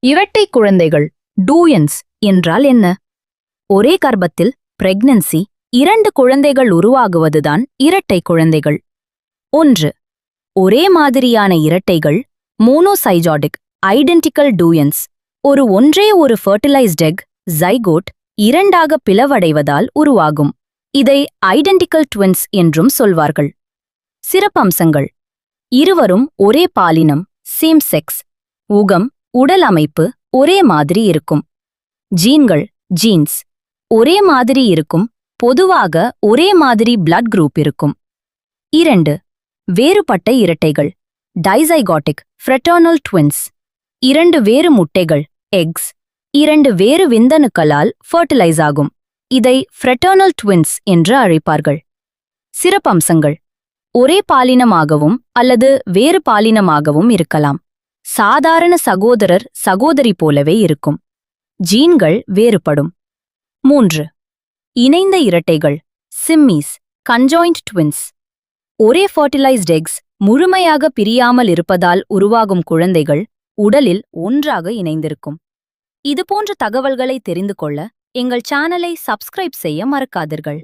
இரட்டை குழந்தைகள் டூயன்ஸ் என்றால் என்ன? ஒரே கர்ப்பத்தில் பிரெக்னன்சி 2 குழந்தைகள் உருவாகுவதுதான் இரட்டை குழந்தைகள். 1. ஒரே மாதிரியான இரட்டைகள் மோனோசைஜாடிக் ஐடென்டிக்கல் டூயன்ஸ். ஒன்றே ஒரு ஃபர்டிலைஸ்ட் எக் ஜைகோட் இரண்டாக பிளவடைவதால் உருவாகும். இதை ஐடென்டிக்கல் ட்வின்ஸ் என்றும் சொல்வார்கள். சிறப்பம்சங்கள்: இருவரும் ஒரே பாலினம் சேம் செக்ஸ். உகம் உடல் அமைப்பு ஒரே மாதிரி இருக்கும். ஜீன்கள் ஜீன்ஸ் ஒரே மாதிரி இருக்கும், பொதுவாக ஒரே மாதிரி பிளட் குரூப் இருக்கும். 2. வேறுபட்ட இரட்டைகள் டைசைகாட்டிக் ஃப்ரெட்டர்னல் ட்வின்ஸ். 2 வேறு முட்டைகள் எக்ஸ் 2 வேறு விந்தணுக்களால் ஃபர்டிலைஸ் ஆகும். இதை ஃப்ரெட்டர்னல் ட்வின்ஸ் என்று அழைப்பார்கள். சிறப்பம்சங்கள்: ஒரே பாலினமாகவும் அல்லது வேறு பாலினமாகவும் இருக்கலாம். சாதாரண சகோதரர் சகோதரி போலவே இருக்கும். ஜீன்கள் வேறுபடும். 3. இணைந்த இரட்டைகள் சிம்மீஸ் கன்ஜாயிண்ட் ட்வின்ஸ். ஒரே ஃபர்டிலைஸ்ட் எக்ஸ் முழுமையாக பிரியாமல் இருப்பதால் உருவாகும் குழந்தைகள் உடலில் ஒன்றாக இணைந்திருக்கும். இதுபோன்ற தகவல்களை தெரிந்து கொள்ள எங்கள் சேனலை சப்ஸ்கிரைப் செய்ய மறக்காதீர்கள்.